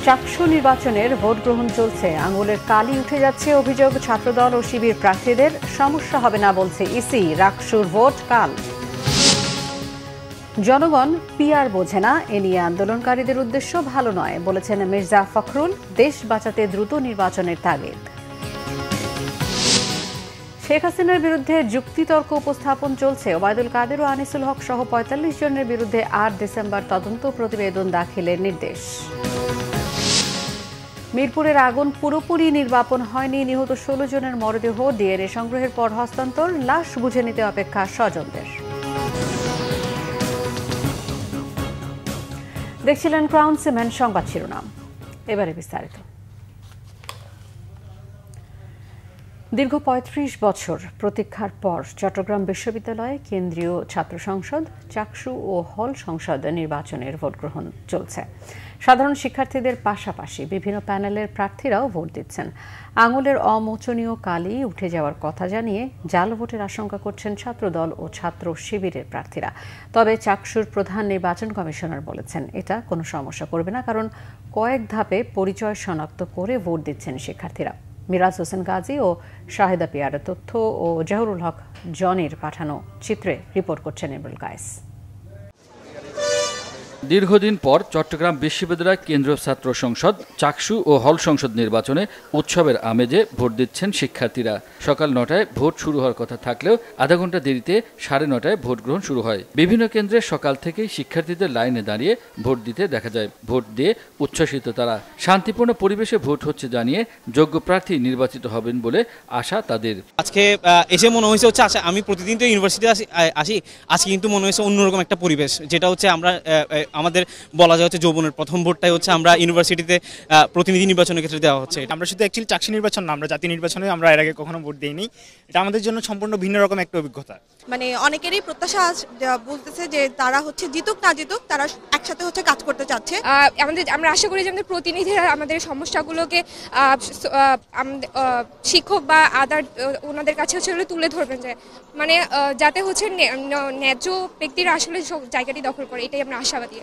চাকসু নির্বাচনের ভোট গ্রহণ চলছে, আঙুলের কালি উঠে যাচ্ছে অভিযোগ ছাত্রদল ও শিবির প্রার্থীদের। সমস্যা হবে না বলছে ইসি, রাকসুর ভোট কাল। জনগণ পিআর বোঝে না, এ নিয়ে আন্দোলনকারীদের উদ্দেশ্য ভালো নয় বলেছেন মির্জা ফখরুল। দেশ বাঁচাতে দ্রুত নির্বাচনের তাগিদ। শেখ হাসিনার বিরুদ্ধে যুক্তিতর্ক উপস্থাপন চলছে। ওবায়দুল কাদের ও আনিসুল হক সহ ৪৫ জনের বিরুদ্ধে ৮ ডিসেম্বর তদন্ত প্রতিবেদন দাখিলের নির্দেশ। মিরপুরের আগুন পুরোপুরি নির্বাপন হয়নি, নিহত ১৬ জনের মরদেহ ডিএনএ সংগ্রহের পর হস্তান্তর, লাশ বুঝে নিতে অপেক্ষা স্বজনদের। দেখছিলেন ক্রাউন সিমেন্ট সংবাদ শিরোনাম, এবারে বিস্তারিত। দীর্ঘ ৩৫ বছর প্রতীক্ষার পর চট্টগ্রাম বিশ্ববিদ্যালয়ে কেন্দ্রীয় ছাত্র সংসদ, চাকসু ও হল সংসদ নির্বাচনের ভোট গ্রহণ চলছে। সাধারণ শিক্ষার্থীদের পাশাপাশি বিভিন্ন প্যানেলের প্রার্থীরাও ভোট দিচ্ছেন। আঙুলের অমোচনীয় কালি উঠে যাওয়ার কথা জানিয়ে জাল ভোটের আশঙ্কা করছেন ছাত্রদল ও ছাত্র শিবিরের প্রার্থীরা। তবে চাকসুর প্রধান নির্বাচন কমিশনার বলেছেন এটা কোনো সমস্যা করবে না, কারণ কয়েক ধাপে পরিচয় শনাক্ত করে ভোট দিচ্ছেন শিক্ষার্থীরা। মিরাজ হোসেন গাজী ও শাহেদা পিয়ারের তথ্য ও জাহুরুল হক জনির পাঠানো চিত্রে রিপোর্ট করছেন ইমরুল কায়েস। দীর্ঘদিন পর চট্টগ্রাম বিশ্ববিদ্যালয় কেন্দ্রীয় ছাত্র সংসদ, চাকসু ও হল সংসদ নির্বাচনে উৎসবের আমেজে ভোট দিচ্ছেন শিক্ষার্থীরা। সকাল ৯টায় ভোট শুরু হওয়ার কথা থাকলেও আধা ঘন্টা দেরিতে ৯:৩০ ভোট গ্রহণ শুরু হয়। বিভিন্ন কেন্দ্রে সকাল থেকেই শিক্ষার্থীদের লাইনে দাঁড়িয়ে ভোট দিতে দেখা যায়। ভোট দিয়ে উচ্ছ্বসিত তারা। শান্তিপূর্ণ পরিবেশে ভোট হচ্ছে জানিয়ে যোগ্য প্রার্থী নির্বাচিত হবেন বলে আশা তাদের। আজকে এসে মনে হয়েছে আচ্ছা আমি প্রতিদিন তো ইউনিভার্সিটি আসি, আজকে কিন্তু মনে হয়েছে অন্যরকম একটা পরিবেশ, যেটা হচ্ছে আমরা আমাদের বলা যায় হচ্ছে যৌবনের প্রথম ভোটটাই হচ্ছে আমরা ইউনিভার্সিটিতে প্রতিনিধি নির্বাচনের ক্ষেত্রে দেওয়া হচ্ছে। আমরা শুধু অ্যাকচুয়ালি চাকসু নির্বাচন না, আমরা জাতীয় নির্বাচনে আমরা এর আগে কখনো ভোট দিইনি। এটা আমাদের জন্য সম্পূর্ণ ভিন্ন রকম একটা অভিজ্ঞতা। মানে অনেকেরই প্রত্যাশা বলতেছে যে তারা হচ্ছে জিতুক না জিতুক তারা একসাথে হচ্ছে কাজ করতে চাচ্ছে। আমরা আশা করি যে আমাদের প্রতিনিধিরা আমাদের সমস্যাগুলোকে শিক্ষক বা আদার ওনাদের কাছে হচ্ছে তুলে ধরবেন, যে মানে যাতে হচ্ছে ন্যায্য ব্যক্তিরা আসলে জায়গাটি দখল করে, এটাই আমরা আশাবাদী।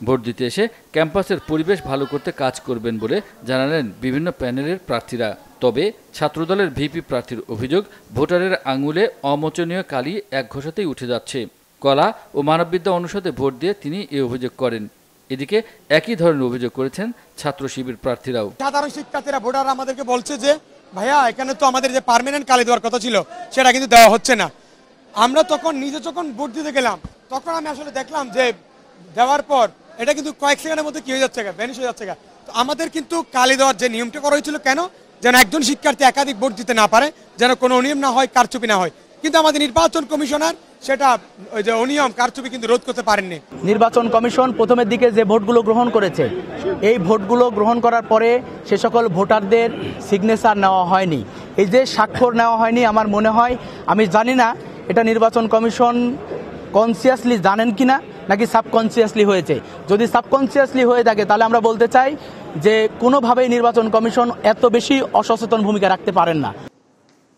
ভোট দিতে এসে ক্যাম্পাসের পরিবেশ ভালো করতে কাজ করবেন বলে জানালেন বিভিন্ন প্যানেলের প্রার্থীরা। তবে ছাত্রদলের ভিপি প্রার্থীর অভিযোগ, ভোটারের আঙুলে অমোচনীয় কালি এক ঘষাতেই উঠে যাচ্ছে। কলা ও মানববিদ্যা অনুষদে ভোট দিয়ে তিনি এই অভিযোগ করেন। এদিকে একই ধরনের অভিযোগ করেছেন ছাত্র শিবির প্রার্থীরাও। সাধারণ শিক্ষার্থীরা ভোটার আমাদেরকে বলছে যে ভাইয়া এখানে তো আমাদের যে পার্মানেন্ট কালি দেওয়ার কথা ছিল সেটা কিন্তু দেওয়া হচ্ছে না। আমরা তখন নিজে যখন ভোট দিতে গেলাম তখন আমি আসলে দেখলাম যে দেওয়ার পর এটা কিন্তু কয়েক সেকেন্ডের মধ্যে কি হয়ে যাচ্ছে, ভ্যানিশ হয়ে যাচ্ছে। তো আমাদের কিন্তু কালি দেওয়ার যে নিয়মটা করা হয়েছিল, কেন যেন একজন শিক্ষার্থী একাধিক ভোট দিতে না পারে, যেন কোনো অনিয়ম না হয়, কারচুপি না হয়। কিন্তু আমাদের নির্বাচন কমিশনার সেটা ওই যে অনিয়ম কারচুপি কিন্তু রোধ করতে পারেননি। নির্বাচন কমিশন প্রথমের দিকে যে ভোটগুলো গ্রহণ করেছে, এই ভোটগুলো গ্রহণ করার পরে সে সকল ভোটারদের সিগনেচার নেওয়া হয়নি, এই যে স্বাক্ষর নেওয়া হয়নি। আমার মনে হয়, আমি জানি না এটা নির্বাচন কমিশন কনসিয়াসলি জানেন কিনা নাকি সাবকনসিয়াসলি হয়েছে। যদি সাবকনসিয়াসলি হয়ে থাকে তাহলে আমরা বলতে চাই যে কোনোভাবেই নির্বাচন কমিশন এত বেশি অসচেতন ভূমিকা রাখতে পারেন না।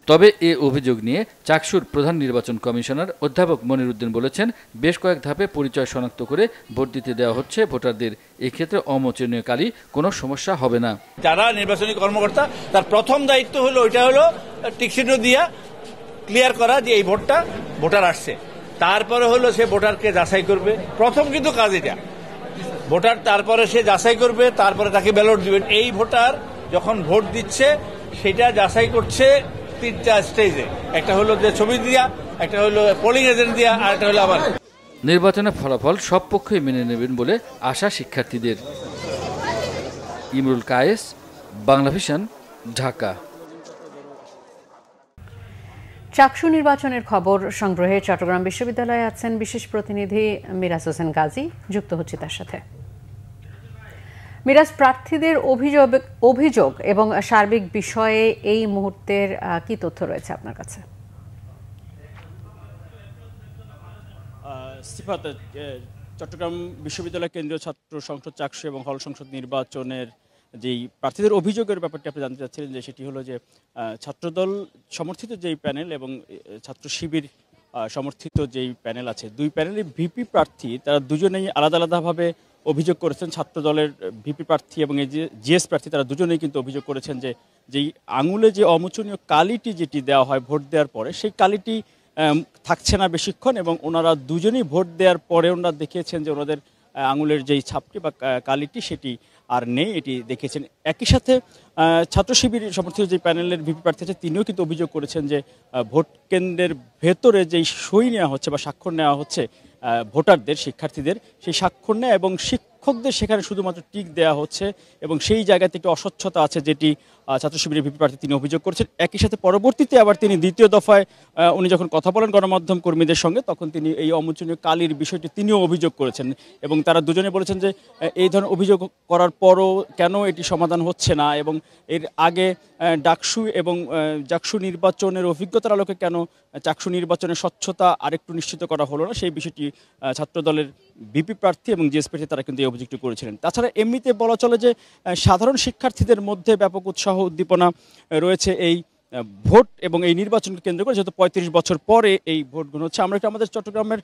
তবে এ অভিযোগ নিয়ে চাকসুর প্রধান নির্বাচন কমিশনার অধ্যাপক মনির উদ্দিন বলেছেন, বেশ কয়েক ধাপে পরিচয় শনাক্ত করে ভোট দিতে দেওয়া হচ্ছে ভোটারদের। এক্ষেত্রে অমোচনীয় কালি কোনো সমস্যা হবে না। যারা নির্বাচনী কর্মকর্তা তার প্রথম দায়িত্ব হলো ওইটা হলো টিকচিহ্ন দিয়া ক্লিয়ার করা যে এই ভোটটা ভোটার আসছে। তারপরে হলো সে ভোটারকে যাচাই করবে। প্রথম কিন্তু কাজ এটা, ভোটার তারপরে সে যাচাই করবে, তারপরে তাকে ব্যালট দিবেন। এই ভোটার যখন ভোট দিচ্ছে সেটা যাচাই করছে 3টা স্টেজে, একটা হলো যে ছবি দিয়া, একটা হলো পোলিং এজেন্ট দিয়া, আর একটা হলো আবার। নির্বাচনের ফলাফল সব পক্ষই মেনে নেবেন বলে আশা শিক্ষার্থীদের। ইমরুল কায়েস, বাংলা ভিশন, ঢাকা। চাকসু নির্বাচনের খবর সংগ্রহে চট্টগ্রাম বিশ্ববিদ্যালয়ে আছেন বিশেষ প্রতিনিধি মিরাজ হোসেন গাজী, যুক্ত হচ্ছে তার সাথে। মিরাজ, প্রার্থীদের অভিযোগ এবং সার্বিক বিষয়ে এই মুহূর্তের কি তথ্য রয়েছে আপনার কাছে? চট্টগ্রাম বিশ্ববিদ্যালয় কেন্দ্রীয় ছাত্র সংসদ, চাকসু এবং হল সংসদ নির্বাচনের যেই প্রার্থীদের অভিযোগের ব্যাপারটি আপনি জানতে চাচ্ছিলেন, যে সেটি হলো যে ছাত্রদল সমর্থিত যেই প্যানেল এবং ছাত্র শিবির সমর্থিত যেই প্যানেল আছে, দুই প্যানেলের ভিপি প্রার্থী তারা দুজনেই আলাদা আলাদাভাবে অভিযোগ করেছেন ছাত্র দলের ভিপি প্রার্থী এবং এই যে জিএস প্রার্থী, তারা দুজনেই কিন্তু অভিযোগ করেছেন যে যেই আঙুলে যে অমোচনীয় কালিটি যেটি দেওয়া হয় ভোট দেওয়ার পরে, সেই কালিটি থাকছে না বেশিক্ষণ, এবং ওনারা দুজনেই ভোট দেওয়ার পরে ওনারা দেখিয়েছেন যে ওনাদের আঙুলের যেই ছাপটি বা কালিটি সেটি আর নেই, এটি দেখিয়েছেন। একই সাথে ছাত্র শিবির সমর্থিত যে প্যানেলের ভিপি প্রার্থী আছে তিনিও কিন্তু অভিযোগ করেছেন যে ভোট কেন্দ্রের ভেতরে যেই সই নেওয়া হচ্ছে বা স্বাক্ষর নেওয়া হচ্ছে ভোটারদের, শিক্ষার্থীদের, সেই স্বাক্ষর নেওয়া এবং শিক্ষকদের সেখানে শুধুমাত্র টিক দেওয়া হচ্ছে এবং সেই জায়গাতে একটু অস্বচ্ছতা আছে, যেটি ছাত্র শিবিরের ভিপি প্রার্থী তিনি অভিযোগ করেছেন। একই সাথে পরবর্তীতে আবার তিনি দ্বিতীয় দফায় উনি যখন কথা বলেন গণমাধ্যম কর্মীদের সঙ্গে, তখন তিনি এই অমোচনীয় কালির বিষয়টি তিনিও অভিযোগ করেছেন এবং তারা দুজনে বলেছেন যে এই ধরনের অভিযোগ করার পরও কেন এটি সমাধান হচ্ছে না, এবং এর আগে ডাকসু এবং জাকসু নির্বাচনের অভিজ্ঞতার আলোকে কেন চাকসু নির্বাচনের স্বচ্ছতা আরেকটু নিশ্চিত করা হলো না, সেই বিষয়টি ছাত্র দলের ভিপি প্রার্থী এবং জিএস প্রার্থী তারা কিন্তু এই অভিযোগটি করেছিলেন। তাছাড়া এমনিতে বলা চলে যে সাধারণ শিক্ষার্থীদের মধ্যে ব্যাপক উৎসাহ উদ্দীপনা রয়েছে এই ভোট এবং এই নির্বাচনকে কেন্দ্র করে, যেহেতু ৩৫ বছর পরে এই ভোট গ্রহণ হচ্ছে। আমরা একটু আমাদের চট্টগ্রামের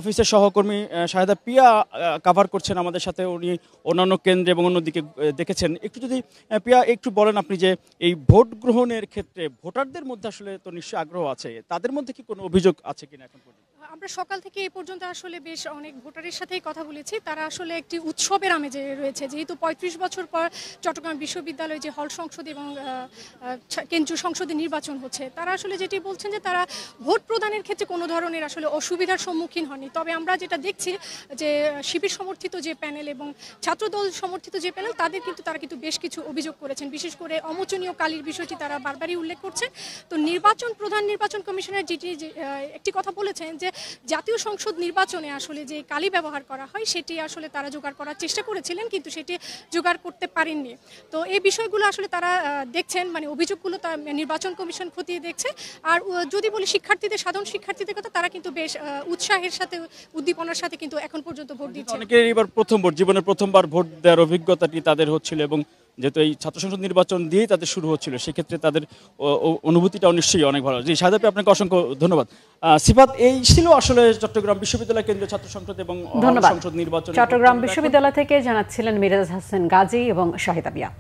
অফিসের সহকর্মী শাহেদা পিয়া কাভার করছেন আমাদের সাথে, উনি অন্যান্য কেন্দ্রে এবং অন্যদিকে দেখেছেন। একটু যদি পিয়া একটু বলেন আপনি যে এই ভোট গ্রহণের ক্ষেত্রে ভোটারদের মধ্যে আসলে তো নিশ্চয়ই আগ্রহ আছে, তাদের মধ্যে কি কোনো অভিযোগ আছে কিনা এখন পর্যন্ত? আমরা সকাল থেকে এই পর্যন্ত আসলে বেশ অনেক ভোটারের সাথেই কথা বলেছি, তারা আসলে একটি উৎসবের আমেজে রয়েছে, যেহেতু ৩৫ বছর পর চট্টগ্রাম বিশ্ববিদ্যালয়ে যে হল সংসদ এবং কেন্দ্রীয় সংসদে নির্বাচন হচ্ছে, তারা আসলে যেটি বলছেন যে তারা ভোট প্রদানের ক্ষেত্রে কোনো ধরনের আসলে অসুবিধার সম্মুখীন হয়নি। তবে আমরা যেটা দেখছি যে শিবির সমর্থিত যে প্যানেল এবং ছাত্রদল সমর্থিত যে প্যানেল, তারা কিন্তু বেশ কিছু অভিযোগ করেছেন, বিশেষ করে অমোচনীয় কালির বিষয়টি তারা বারবারই উল্লেখ করছেন। তো প্রধান নির্বাচন কমিশনার যেটি একটি কথা বলেছেন যে জাতীয় সংসদ নির্বাচনে আসলে যে কালি ব্যবহার করা হয় সেটি আসলে তারা জোগাড় করার চেষ্টা করেছিলেন, কিন্তু সেটি জোগাড় করতে পারেননি। তো এই বিষয়গুলো আসলে তারা দেখছেন, মানে অভিযোগগুলো নির্বাচন কমিশন খতিয়ে দেখছে। আর যদি বলি সাধারণ শিক্ষার্থীদের কথা, তারা কিন্তু বেশ উৎসাহের সাথে উদ্দীপনার সাথে কিন্তু এখন পর্যন্ত ভোট দিচ্ছে। অনেকে এবার প্রথম ভোট, জীবনের প্রথমবার ভোট দেওয়ার অভিজ্ঞতাটি তাদের হচ্ছিল, এবং যেহেতু এই ছাত্র সংসদ নির্বাচন দিয়েই তাদের শুরু হচ্ছিল, সেক্ষেত্রে তাদের অনুভূতিটাও নিশ্চয়ই অনেক ভালো। জি শাহেদা, আপনাকে অসংখ্য ধন্যবাদ। সিফাত, এই ছিল আসলে চট্টগ্রাম বিশ্ববিদ্যালয় কেন্দ্রীয় ছাত্র সংসদ এবং সংসদ নির্বাচন। চট্টগ্রাম বিশ্ববিদ্যালয় থেকে জানাচ্ছিলেন মিরাজ হাসান গাজী এবং শাহিদা বিয়া।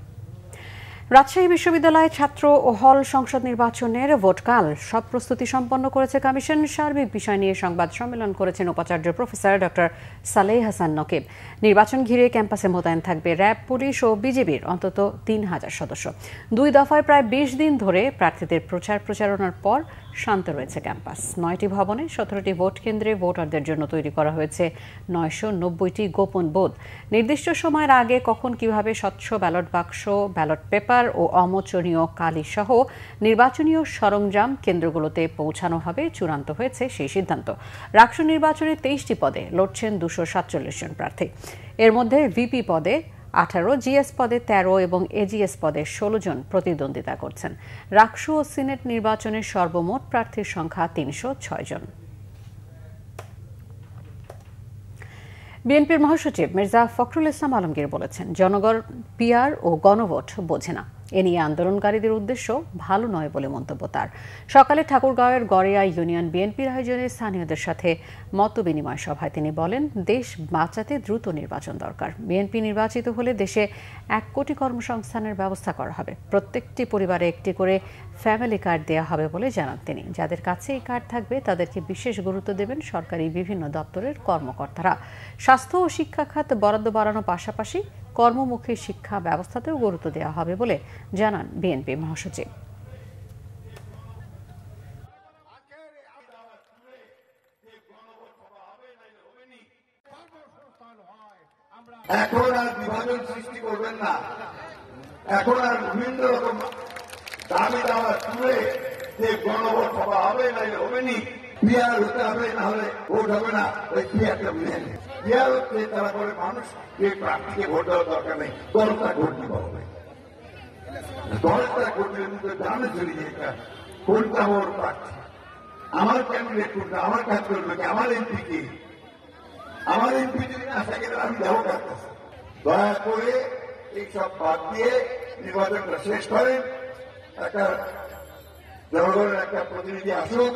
রাজশাহী বিশ্ববিদ্যালয়ে ছাত্র ও হল সংসদ নির্বাচনের ভোটকাল সব প্রস্তুতি সম্পন্ন করেছে কমিশন। সার্বিক বিষয় নিয়ে সংবাদ সম্মেলন করেছেন উপাচার্য প্রফেসর ডক্টর সালেহ হাসান নকিব। নির্বাচন ঘিরে ক্যাম্পাসে মোতায়েন থাকবে র্যাব, পুলিশ ও বিজিবির অন্তত ৩,০০০ সদস্য। ২ দফায় প্রায় ২০ দিন ধরে প্রার্থীদের প্রচারণার পর শান্ত রয়েছে ক্যাম্পাস। ৯টি ভবনে ১৭টি ভোট কেন্দ্রে ভোটারদের জন্য তৈরি করা হয়েছে ৯৯০টি গোপন বুথ। নির্দিষ্ট সময়ের আগে কখন কিভাবে স্বচ্ছ ব্যালট বাক্স, ব্যালট পেপার ও অমোচনীয় কালি সহ নির্বাচনীয় সরঞ্জাম কেন্দ্রগুলোতে পৌঁছানো হবে চূড়ান্ত হয়েছে সেই সিদ্ধান্ত। রাকসু নির্বাচনে ২৩টি পদে লড়ছেন ২৪৭ জন প্রার্থী। এর মধ্যে ভিপি পদে ১৮, জিএস পদে ১৩ এবং এজিএস পদে ১৬ জন প্রতিদ্বন্দ্বিতা করছেন। রাকসু ও সিনেট নির্বাচনের সর্বমোট প্রার্থীর সংখ্যা ৩০৬ জন। বিএনপির মহাসচিব মির্জা ফখরুল ইসলাম আলমগীর বলেছেন, জনগণ পিআর ও গণভোট বোঝে না। এ নিয়ে আন্দোলনকারীদের উদ্দেশ্য ভালো নয় বলে মন্তব্য তার। সকালে ঠাকুরগাঁওয়ের গড়িয়া ইউনিয়ন বিএনপির আয়োজনে স্থানীয়দের সাথে মতবিনিময় সভায় তিনি বলেন, দেশ বাঁচাতে দ্রুত নির্বাচন দরকার। বিএনপি নির্বাচিত হলে দেশে ১ কোটি কর্মসংস্থানের ব্যবস্থা করা হবে। প্রত্যেকটি পরিবারে একটি করে ফ্যামিলি কার্ড দেওয়া হবে বলে জানান তিনি। যাদের কাছে এই কার্ড থাকবে তাদেরকে বিশেষ গুরুত্ব দেবেন সরকারি বিভিন্ন দপ্তরের কর্মকর্তারা। স্বাস্থ্য ও শিক্ষা খাত বরাদ্দ বাড়ানোর পাশাপাশি কর্মমুখী শিক্ষা ব্যবস্থাতেও গুরুত্ব দেওয়া হবে বলে জানান বিএনপি মহাসচিব। এখন আর বিভাজন সৃষ্টি করবেন না, এখন আর বিভিন্ন রকম দাবি দাওয়া তুলে যে গণভোট সভা হবে নাহলে হবে নি, পিয়ার হতে হবে না হলে ভোট হবে না, ওই পিয়ারটা বুঝে নেই। পিয়ার হচ্ছে তারা করে মানুষ যে প্রার্থীকে ভোট দেওয়ার দরকার নেই, দলটা ভোট দিতে হবে। দলটা ভোট দিলে কিন্তু জানে চলি যে কোনটা ওর প্রার্থী, আমার ক্যান্ডিডেট কোনটা, আমার কাজ করবে কি, আমার এমপি কি, আমার এমপি যদি না থাকে তাহলে আমি যাবো কাজ। দয়া করে এইসব বাদ দিয়ে নির্বাচনটা শেষ করেন, একটা জনগণের একটা প্রতিনিধি আসুক,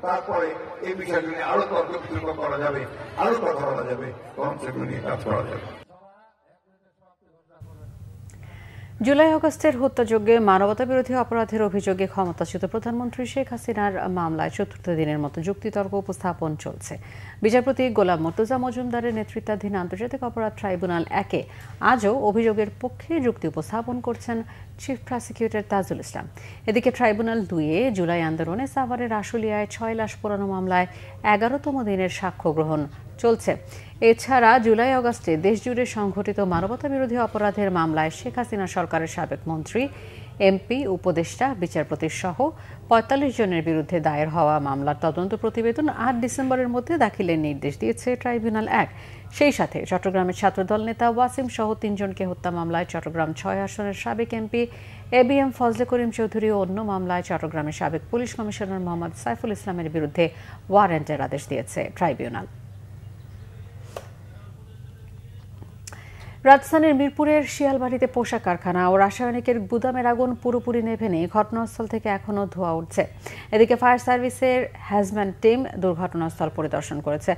তারপরে এই বিষয়গুলি আরো তর্ক বিতর্ক করা যাবে, আরো কথা বলা যাবে, কনসেপ্ট নিয়ে কাজ করা যাবে। জুলাই আগস্টের হত্যাযজ্ঞে মানবতাবিরোধী অপরাধের অভিযোগে ক্ষমতাচ্যুত প্রধানমন্ত্রী শেখ হাসিনার মামলায় চতুর্থ দিনের মতো যুক্তিতর্ক উপস্থাপন চলছে। বিচারপতি গোলাম মর্তুজা মজুমদারের নেতৃত্বাধীন আন্তর্জাতিক অপরাধ ট্রাইব্যুনাল 1-এ আজও অভিযোগের পক্ষে যুক্তি উপস্থাপন করছেন চিফ প্রসিকিউটর তাজুল ইসলাম। এদিকে ট্রাইব্যুনাল 2-এ জুলাই আন্দোলনে সাভারের আশুলিয়ায় 6 লাশ পোড়ানো মামলায় 11তম দিনের সাক্ষ্য গ্রহণ চলছে। এছাড়া জুলাই আগস্টে দেশজুড়ে সংঘটিত মানবতাবিরোধী অপরাধের মামলায় শেখ হাসিনা সরকারের সাবেক মন্ত্রী, এমপি, উপদেষ্টা, বিচারপতি সহ 45 জনের বিরুদ্ধে দায়ের হওয়া মামলার তদন্ত প্রতিবেদন 8 ডিসেম্বরের মধ্যে দাখিলের নির্দেশ দিয়েছে ট্রাইব্যুনাল 1। সেই সাথে চট্টগ্রামের ছাত্রদল নেতা ওয়াসিম সহ 3 জনকে হত্যা মামলায় চট্টগ্রাম 6 আসনের সাবেক এমপি এবিএম ফজলে করিম চৌধুরী ও অন্য মামলায় চট্টগ্রামের সাবেক পুলিশ কমিশনার মোহাম্মদ সাইফুল ইসলামের বিরুদ্ধে ওয়ারেন্টের আদেশ দিয়েছে ট্রাইব্যুনাল। রাজধানীর মিরপুরের শিয়ালবাড়িতে পোশাক কারখানা ও রাসায়নিকের গুদামের আগুন পুরোপুরি নেভে নেই, ঘটনাস্থল থেকে এখনও ধোঁয়া উঠছে। এদিকে ফায়ার সার্ভিসের হ্যাজম্যান টিম দুর্ঘটনাস্থল পরিদর্শন করেছে।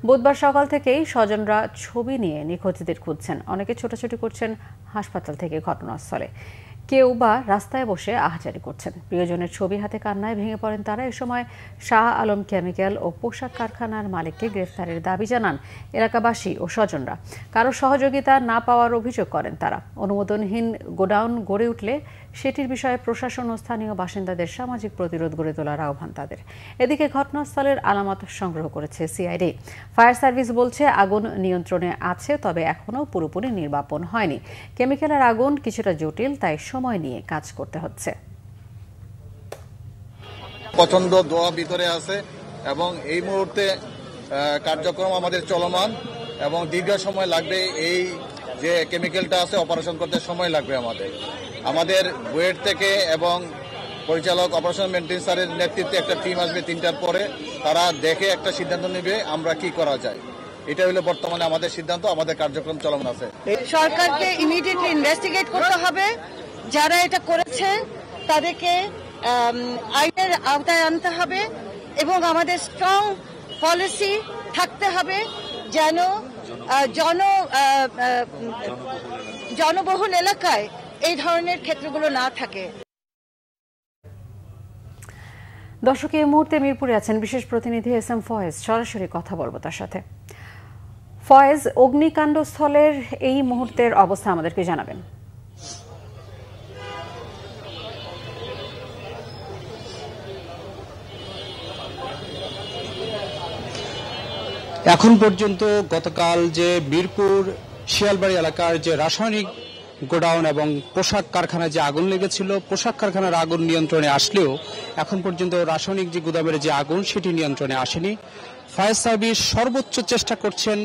বুধবার সকাল থেকেই স্বজনরা ছবি নিয়ে নিখোঁজদের খুঁজছেন। অনেকে ছোটাছুটি করছেন হাসপাতাল থেকে ঘটনাস্থলে, কেউ বা রাস্তায় বসে আহাজারি করছেন। প্রিয়জনের ছবি হাতে কান্নায় ভেঙে পড়েন তারা। এ সময় শাহ আলম কেমিক্যাল ও পোশাক কারখানার মালিককে গ্রেফতারের দাবি জানান এলাকাবাসী ও স্বজনরা। কারো সহযোগিতা না পাওয়ার অভিযোগ করেন তারা। অনুমোদনহীন গোডাউন গড়ে উঠলে সেটির বিষয়ে প্রশাসন ও স্থানীয় বাসিন্দাদের সামাজিক প্রতিরোধ গড়ে তোলার আহ্বান তাদের। এদিকে ঘটনাস্থলের আলামত সংগ্রহ করেছে সিআইডি। ফায়ার সার্ভিস বলছে আগুন নিয়ন্ত্রণে আছে, তবে এখনও পুরোপুরি নির্বাপন হয়নি। কেমিক্যালের আগুন কিছুটা জটিল, তাই সময় নিয়ে কাজ করতে হচ্ছে। প্রচন্ড ধোঁয়া ভিতরে আছে এবং এই মুহূর্তে কার্যক্রম আমাদের চলমান এবং দীর্ঘ সময় লাগবে। এই যে কেমিক্যালটা আছে অপারেশন করতে সময় লাগবে আমাদের বুয়েট থেকে এবং পরিচালক অপারেশন মেনটেন্স স্যারের নেতৃত্বে একটা টিম আসবে 3টার পরে। তারা দেখে একটা সিদ্ধান্ত নেবে আমরা কি করা যায়। এটা হলো বর্তমানে আমাদের সিদ্ধান্ত, আমাদের কার্যক্রম চলমান আছে। সরকারকে ইমিডিয়েটলি ইনভেস্টিগেট করতে হবে, যারা এটা করেছে তাদেরকে আইনের আওতায় আনতে হবে এবং আমাদের স্ট্রং পলিসি থাকতে হবে যেন জনবহুল এলাকায় এই ধরনের ক্ষেত্রগুলো না থাকে। দর্শক, এই মুহূর্তে মিরপুরে আছেন বিশেষ প্রতিনিধি এস.এম. ফয়েজ। সরাসরি কথা বলবো তার সাথে। ফয়েজ, অগ্নিকাণ্ড স্থলের এই মুহূর্তের অবস্থা আমাদেরকে জানাবেন। এখন পর্যন্ত গতকাল যে মিরপুর শিয়ালবাড়ি এলাকার যে রাসায়নিক গোডাউন এবং পোশাক কারখানায় যে আগুন লেগেছিল, পোশাক কারখানার আগুন নিয়ন্ত্রণে আসলেও এখন পর্যন্ত রাসায়নিক যে গুদামের যে আগুন সেটি নিয়ন্ত্রণে আসেনি। ফায়ার সার্ভিস সর্বোচ্চ চেষ্টা করছেন,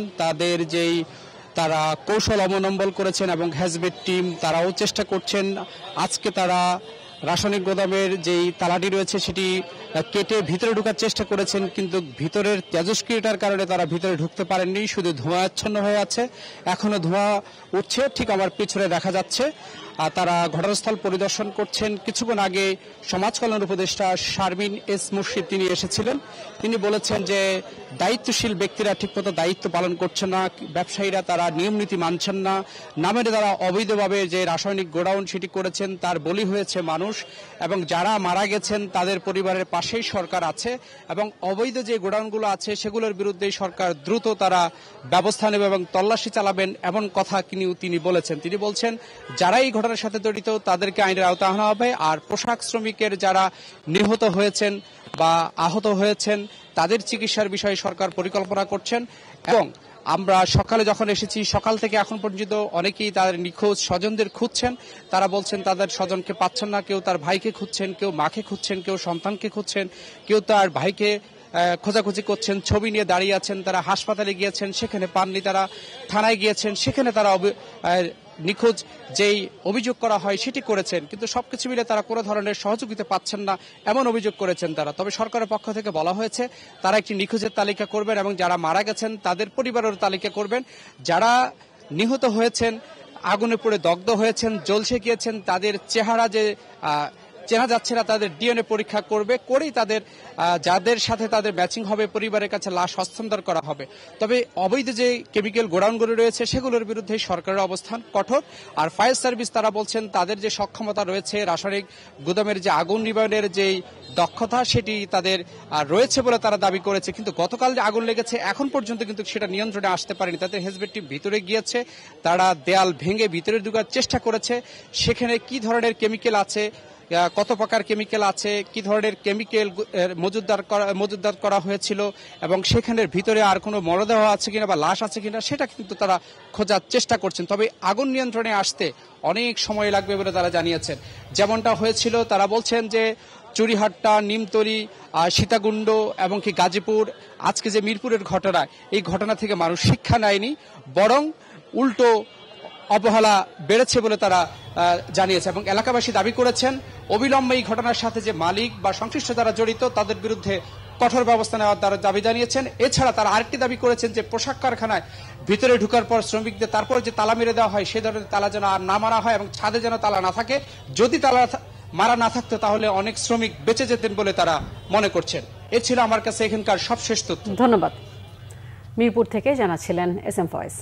তারা কৌশল অবলম্বন করেছেন এবং হ্যাজব্যান্ড টিম তারাও চেষ্টা করছেন। আজকে তারা রাসায়নিক গোদামের যেই তালাটি রয়েছে সেটি কেটে ভিতরে ঢোকার চেষ্টা করেছেন, কিন্তু ভিতরের তেজস্ক্রিয়তার কারণে তারা ভিতরে ঢুকতে পারেননি, শুধু ধোঁয়াচ্ছন্ন হয়ে আছে। এখনো ধোঁয়া উঠছে, ঠিক আমার পিছনে দেখা যাচ্ছে। আর তারা ঘটনাস্থল পরিদর্শন করছেন। কিছুক্ষণ আগে সমাজ কল্যাণ উপদেষ্টা শারমিন এস মুর্শিদ তিনি এসেছিলেন। তিনি বলেছেন যে দায়িত্বশীল ব্যক্তিরা ঠিকমতো দায়িত্ব পালন করছে না, ব্যবসায়ীরা তারা নিয়ম নীতি মানছেন না, নামের তারা অবৈধভাবে যে রাসায়নিক গোডাউন সেটি করেছেন, তার বলি হয়েছে মানুষ এবং যারা মারা গেছেন তাদের পরিবারের পাশেই সরকার আছে এবং অবৈধ যে গোডাউনগুলো আছে সেগুলোর বিরুদ্ধে সরকার দ্রুত তারা ব্যবস্থা নেবে এবং তল্লাশি চালাবেন এমন কথা তিনি বলেছেন। তিনি বলছেন যারা এই ঘটনার সাথে জড়িত তাদেরকে আইনের আওতায় আনা হবে, আর পোশাক শ্রমিকের যারা নিহত হয়েছেন বা আহত হয়েছেন তাদের চিকিৎসার বিষয়ে সরকার পরিকল্পনা করছেন। এবং আমরা সকালে যখন এসেছি, সকাল থেকে এখন পর্যন্ত অনেকেই তাদের নিখোঁজ স্বজনদের খুঁজছেন। তারা বলছেন তাদের স্বজনকে পাচ্ছেন না, কেউ তার ভাইকে খুঁজছেন, কেউ মাকে খুঁজছেন, কেউ সন্তানকে খুঁজছেন, কেউ তার ভাইকে খোঁজাখুঁজি করছেন, ছবি নিয়ে দাঁড়িয়ে আছেন। তারা হাসপাতালে গিয়েছেন, সেখানে পাননি। তারা থানায় গিয়েছেন, সেখানে তারা নিখোঁজ যেই অভিযোগ করা হয় সেটি করেছেন, কিন্তু সবকিছু মিলে তারা কোনো ধরনের সহযোগিতা পাচ্ছেন না এমন অভিযোগ করেছেন তারা। তবে সরকারের পক্ষ থেকে বলা হয়েছে তারা একটি নিখোঁজের তালিকা করবেন এবং যারা মারা গেছেন তাদের পরিবারের তালিকা করবেন। যারা নিহত হয়েছেন, আগুনে পুড়ে দগ্ধ হয়েছেন, জ্বলসে গিয়েছেন, তাদের চেহারা যে চেনা যাচ্ছে না তাদের ডিএনএ পরীক্ষা করবে, করেই তাদের যাদের সাথে তাদের ম্যাচিং হবে পরিবারের কাছে লাশ হস্তান্তর করা হবে। তবে অবৈধ যে কেমিক্যাল গোডাউনগুলো রয়েছে সেগুলোর বিরুদ্ধে সরকারের অবস্থান কঠোর। আর ফায়ার সার্ভিস তারা বলছেন তাদের যে সক্ষমতা রয়েছে, রাসায়নিক গুদামের যে আগুন নিবারণের যেই দক্ষতা সেটি তাদের রয়েছে বলে তারা দাবি করেছে। কিন্তু গতকাল যে আগুন লেগেছে এখন পর্যন্ত কিন্তু সেটা নিয়ন্ত্রণে আসতে পারেনি। তাদের হেজবের টিম ভিতরে গিয়েছে, তারা দেয়াল ভেঙে ভিতরে ঢোকার চেষ্টা করেছে। সেখানে কি ধরনের কেমিক্যাল আছে, কত প্রকার কেমিক্যাল আছে, কি ধরনের কেমিক্যাল মজুতদার করা হয়েছিল এবং সেখানের ভিতরে আর কোনো মরদেহ আছে কিনা বা লাশ আছে কিনা সেটা কিন্তু তারা খোঁজার চেষ্টা করছেন। তবে আগুন নিয়ন্ত্রণে আসতে অনেক সময় লাগবে বলে তারা জানিয়েছেন। যেমনটা হয়েছিল তারা বলছেন যে চুরিহাট্টা, নিমতলী, সীতাকুণ্ড এবং কি গাজীপুর, আজকে যে মিরপুরের ঘটনা, এই ঘটনা থেকে মানুষ শিক্ষা নেয়নি, বরং উল্টো অবহেলা বেড়েছে বলে তারা জানিয়েছে। এবং এলাকাবাসী দাবি করেছেন অবিলম্বে এই ঘটনার সাথে যে মালিক বা সংশ্লিষ্ট যারা জড়িত তাদের বিরুদ্ধে কঠোর ব্যবস্থা নেওয়ার তারা দাবি জানিয়েছেন। এছাড়া তারা আরেকটি দাবি করেছেন যে পোশাক কারখানায় ভিতরে ঢুকার পর শ্রমিকদের তারপর যে তালা মেরে দেওয়া হয় সে ধরনের তালা যেন আর না মারা হয় এবং ছাদে যেন তালা না থাকে। যদি তালা মারা না থাকতো তাহলে অনেক শ্রমিক বেঁচে যেতেন বলে তারা মনে করছেন। এ ছিল আমার কাছে এখানকার সবশেষ তথ্য। ধন্যবাদ। মিরপুর থেকে জানাচ্ছিলেন SM ফয়েজ।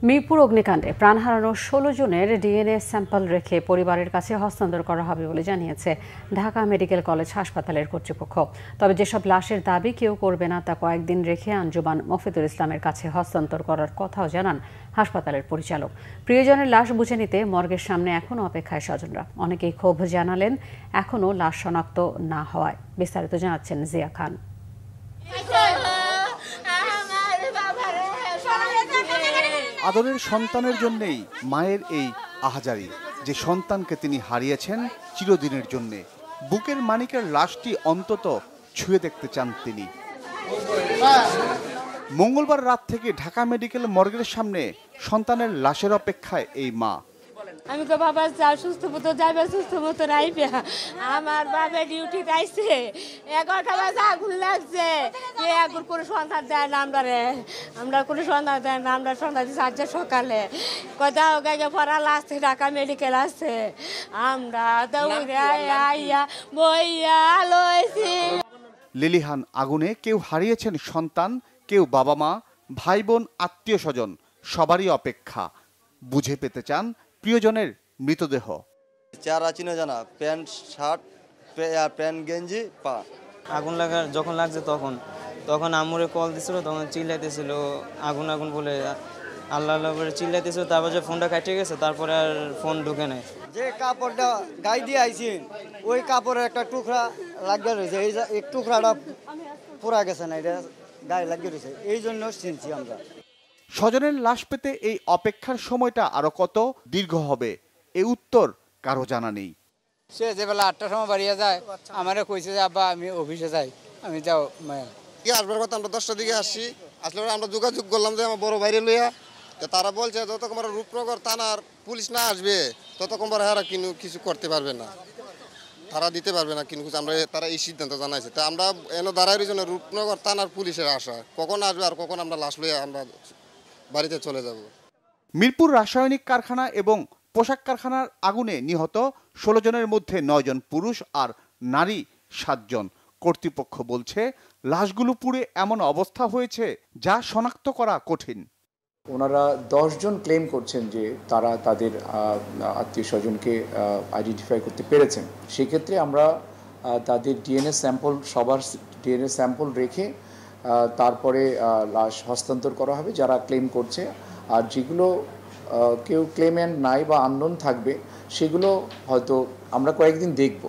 মিরপুর অগ্নিকাণ্ডে প্রাণ হারানো 16 জনের ডিএনএ স্যাম্পল রেখে পরিবারের কাছে হস্তান্তর করা হবে বলে জানিয়েছে ঢাকা মেডিকেল কলেজ হাসপাতালের কর্তৃপক্ষ। তবে যেসব লাশের দাবি কেউ করবে না তা কয়েকদিন রেখে আঞ্জুমান মফিদুল ইসলামের কাছে হস্তান্তর করার কথাও জানান হাসপাতালের পরিচালক। প্রিয়জনের লাশ বুঝে নিতে মর্গের সামনে এখনও অপেক্ষায় স্বজনরা। অনেকেই ক্ষোভ জানালেন এখনও লাশ শনাক্ত না হওয়ায়। বিস্তারিত জানাচ্ছেন জিয়া খান। আদরের সন্তানের জন্যই মায়ের এই আহাজারি, যে সন্তানকে তিনি হারিয়েছেন চিরদিনের জন্যে। বুকের মানিকের লাশটি অন্তত ছুঁয়ে দেখতে চান তিনি। মঙ্গলবার রাত থেকে ঢাকা মেডিকেল মর্গের সামনে সন্তানের লাশের অপেক্ষায় এই মা। আমি তো বাবা সুস্থ মতো যাবে, সুস্থ মতো রাইবে। আমার বাবা ডিউটি যাইছে, 11টা বাজে আগুন লাগছে। আগুন কোনো সন্ধান দেয় না আমরা কোনো সন্ধান দেয় না। আমরা সন্ধান দিচ্ছি আজকে সকালে, কোথাও গায়ে পড়া লাগছে, ঢাকা মেডিকেল আছে। আমরা দৌড়ে আইয়া বইয়া লইছি। লিলিহান আগুনে কেউ হারিয়েছেন সন্তান, কেউ বাবা মা, ভাই বোন, আত্মীয় স্বজন, সবারই অপেক্ষা। বুঝে পেতে চান প্রিয়জনের মৃতদেহ। চেহারা চিনে জানা, প্যান্ট শার্ট, প্যান্ট গেঞ্জি, পা। আগুন যখন লাগছে তখন আম্মুরে কল দিছিল, তখন চিল্লাইতেছিল আগুন আগুন বলে, আল্লাহ আল্লাহ বলে চিল্লাইতেছিল। তারপর যে ফোনটা কাটিয়ে গেছে, তারপরে আর ফোন ঢুকে নাই। যে কাপড়টা গায়ে দিয়ে আইছেন ওই কাপড়ের একটা টুকরা লাগিয়ে রয়েছে, এই টুকরাটা পুরা গেছে না, এটা গায়ে লাগিয়ে রয়েছে, এই জন্য চিনছি আমরা। স্বজনের লাশ পেতে এই অপেক্ষার সময়টা আরো কত দীর্ঘ হবে এই উত্তর কারো জানা নেই। সে যে বেলা 8টার সময় বাড়িয়ে যায়, আমারে কইছে যে আব্বা আমি অফিসে যাই, আমি যাও মায়া কি আসবার কথা। আমরা 10টার দিকে আসছি, আসলে আমরা যোগাযোগ করলাম যে আমার বড় বাইরে লইয়া, তারা বলছে যতক্ষণ রূপনগর থানার পুলিশ না আসবে ততক্ষণ হারা কিছু করতে পারবে না, তারা দিতে পারবে না কিন্তু আমরা, তারা এই সিদ্ধান্ত জানাইছে। তা আমরা এনে দাঁড়াই জন্য রূপনগর থানার পুলিশের আশা কখন আসবে আর কখন আমরা লাশ লইয়া আমরা বাড়িতে চলে যাব। মিরপুর রাসায়নিক কারখানা এবং পোশাক কারখানার আগুনে নিহত 16 জনের মধ্যে 9 জন পুরুষ আর নারী 7 জন। কর্তৃপক্ষ বলছে লাশগুলো পুড়ে এমন অবস্থা হয়েছে যা শনাক্ত করা কঠিন। ওনারা 10 জন ক্লেম করছেন যে তারা তাদের আত্মীয় স্বজনকে আইডেন্টিফাই করতে পেরেছেন। সেক্ষেত্রে আমরা তাদের ডিএনএ স্যাম্পল, সবার ডিএনএ স্যাম্পল রেখে তারপরে লাশ হস্তান্তর করা হবে যারা ক্লেম করছে। আর যেগুলো কেউ ক্লেমেন্ট নাই বা আননোন থাকবে সেগুলো হয়তো আমরা কয়েকদিন দেখব,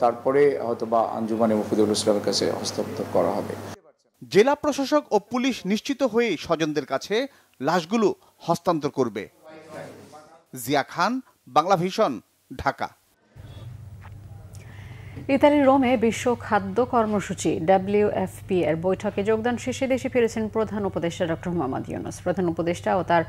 তারপরে হয়তো বা আঞ্জুমানে মফিদুল ইসলামের কাছে হস্তান্তর করা হবে। জেলা প্রশাসক ও পুলিশ নিশ্চিত হয়ে স্বজনদের কাছে লাশগুলো হস্তান্তর করবে। জিয়া খান, বাংলা ভিশন, ঢাকা। ইতালির রোমে বিশ্ব খাদ্য কর্মসূচি WFP এর বৈঠকে যোগদান শেষে দেশে ফিরেছেন প্রধান উপদেষ্টা ডক্টর মোহাম্মদ ইউনূস। প্রধান উপদেষ্টা ও তার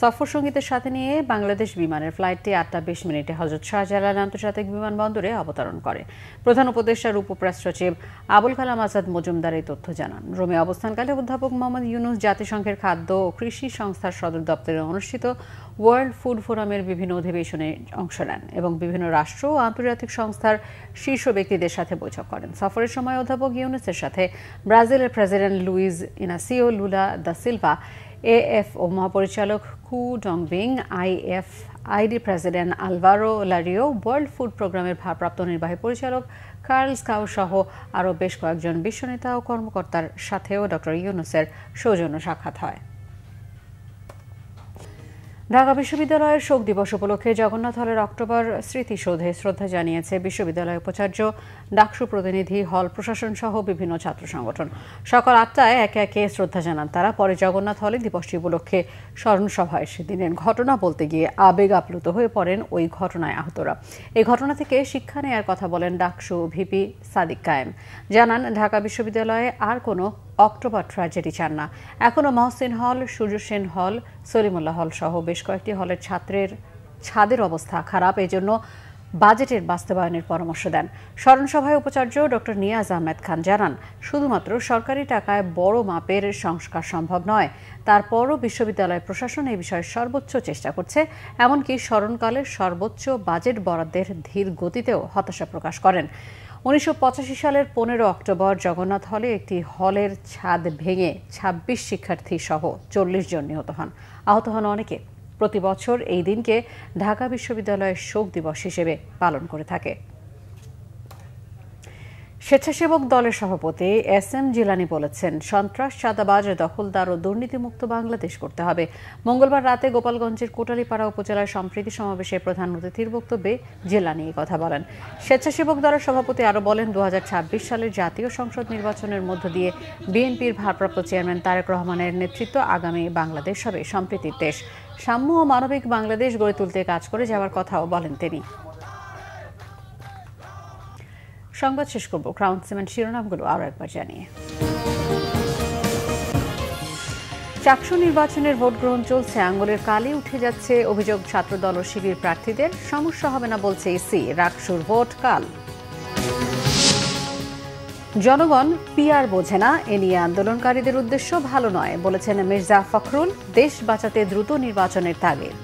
সফর সঙ্গীদের সাথে নিয়ে বাংলাদেশ বিমানের ফ্লাইটটি 8টা 20 মিনিটে হযরত শাহজালাল আন্তর্জাতিক বিমানবন্দরে অবতরণ করে। প্রধান উপদেষ্টার উপপ্রেস সচিব আবুল কালাম আজাদ মজুমদার এই তথ্য জানান। রোমে অবস্থানকালে অধ্যাপক মোহাম্মদ ইউনূস জাতিসংঘের খাদ্য ও কৃষি সংস্থার সদর দপ্তরে অনুষ্ঠিত ওয়ার্ল্ড ফুড ফোরামের বিভিন্ন অধিবেশনে অংশ নেন এবং বিভিন্ন রাষ্ট্র ও আন্তর্জাতিক সংস্থার শীর্ষ ব্যক্তিদের সাথে বৈঠক করেন। সফরের সময় অধ্যাপক ইউনুসের সাথে ব্রাজিলের president Luiz Inacio Lula da Silva, AFO মহাপরিচালক Qu Dongyu, IFID president Alvaro Lario, world food প্রোগ্রামের ভারপ্রাপ্ত নির্বাহী পরিচালক কার্ল স্কাউ সহ আরও বেশ কয়েকজন বিশ্বনেতা ও কর্মকর্তার সাথেও ডক্টর ইউনুসের সৌজন্য সাক্ষাৎ হয়। ঢাকা বিশ্ববিদ্যালয়ের শোক দিবস উপলক্ষে জগন্নাথ হলের অক্টোবর স্মৃতিসৌধে শ্রদ্ধা জানিয়েছে বিশ্ববিদ্যালয় উপাচার্য, ডাকসু প্রতিনিধি, হল প্রশাসন সহ বিভিন্ন ছাত্র সংগঠন। সকাল 8টায় একে একে শ্রদ্ধা জানান তারা। পরে জগন্নাথ হলে দিবসটি উপলক্ষে স্মরণ সভায় সেদিনের ঘটনা বলতে গিয়ে আবেগ আপ্লুত হয়ে পড়েন ওই ঘটনায় আহতরা। এই ঘটনা থেকে শিক্ষা নেয়ার কথা বলেন ডাকসু ভিপি সাদিক কায়েম। জানান, ঢাকা বিশ্ববিদ্যালয়ে আর কোনো অক্টোবর ট্র্যাজেডি চান না। এখনও মহসিন হল, সূর্য সেন হল, সলিমুল্লাহ হল সহ বেশ কয়েকটি হলের ছাত্রের ছাদের অবস্থা খারাপ, এজন্য বাজেটের বাস্তবায়নের পরামর্শ দেন। স্মরণ সভায় উপাচার্য ডক্টর নিয়াজ আহমেদ খান জানান, শুধুমাত্র সরকারি টাকায় বড় মাপের সংস্কার সম্ভব নয়, তারপরও বিশ্ববিদ্যালয় প্রশাসন এই বিষয়ে সর্বোচ্চ চেষ্টা করছে। এমনকি স্মরণকালের সর্বোচ্চ বাজেট বরাদ্দের ধীর গতিতেও হতাশা প্রকাশ করেন। 1985 সালের 15 অক্টোবর জগন্নাথ হলে একটি হলের ছাদ ভেঙে 26 শিক্ষার্থী সহ 40 জন নিহত হন। আহত হন অনেকে। প্রতি বছর এই দিনকে ঢাকা বিশ্ববিদ্যালয়ের শোক দিবস হিসেবে পালন করে থাকে। স্বেচ্ছাসেবক দলের সভাপতি SM জিলানি বলেছেন, সন্ত্রাস, চাঁদাবাজ, দখলদার ও দুর্নীতিমুক্ত বাংলাদেশ করতে হবে। মঙ্গলবার রাতে গোপালগঞ্জের কোটালীপাড়া উপজেলার সম্প্রীতি সমাবেশে প্রধান অতিথির বক্তব্যে জিলানি এই কথা বলেন। স্বেচ্ছাসেবক দলের সভাপতি আরও বলেন, 2026 সালের জাতীয় সংসদ নির্বাচনের মধ্য দিয়ে বিএনপির ভারপ্রাপ্ত চেয়ারম্যান তারেক রহমানের নেতৃত্ব আগামী বাংলাদেশ হবে সম্প্রীতির দেশ। সাম্য ও মানবিক বাংলাদেশ গড়ে তুলতে কাজ করে যাওয়ার কথাও বলেন তিনি। সংবাদ শেষ করব ক্রাউন সিমেন্ট শিরোনামগুলো আরও একবার জানিয়ে। চাকসু নির্বাচনের ভোট গ্রহণ চলছে, আঙ্গুলের কালি উঠে যাচ্ছে অভিযোগ ছাত্রদল ও শিবির প্রার্থীদের। সমস্যা হবে না বলছে ইসি, রাকসুর ভোট কাল। জনগণ পিআর বোঝে না, এ নিয়ে আন্দোলনকারীদের উদ্দেশ্য ভালো নয় বলেছেন মির্জা ফখরুল। দেশ বাঁচাতে দ্রুত নির্বাচনের তাগিদ।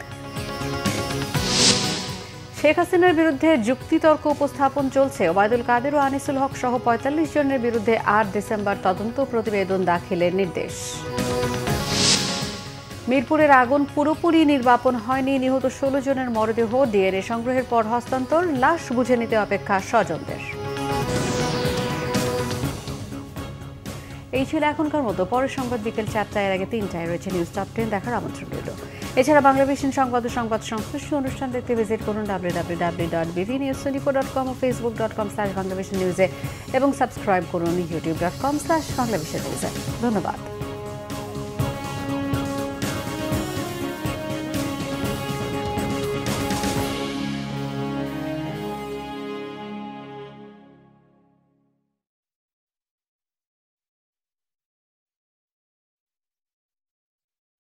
শেখ হাসিনার বিরুদ্ধে যুক্তিতর্ক উপস্থাপন চলছে। ওবায়দুল কাদের ও আনিসুল হক সহ 45 জনের বিরুদ্ধে 8 ডিসেম্বর তদন্ত প্রতিবেদন দাখিলের নির্দেশ। মিরপুরের আগুন পুরোপুরি নির্বাপন হয়নি, নিহত 16 জনের মরদেহ ডিএনএ সংগ্রহের পর হস্তান্তর, লাশ বুঝে নিতে অপেক্ষা স্বজনদের। এই ছিল এখনকার মতো। পরের সংবাদ বিকেল 4টায়, এর আগে 3টায় রয়েছে নিউজ টপ 10 দেখার আমন্ত্রণ রইল। এছাড়া বাংলাদেশের সংবাদ ও সংবাদ সংশ্লিষ্ট অনুষ্ঠান দেখতে ভিজিট করুন www.bvnews24.com ও facebook.com/bangladeshi news এবং সাবস্ক্রাইব করুন youtube.com/bangladeshi news। ধন্যবাদ।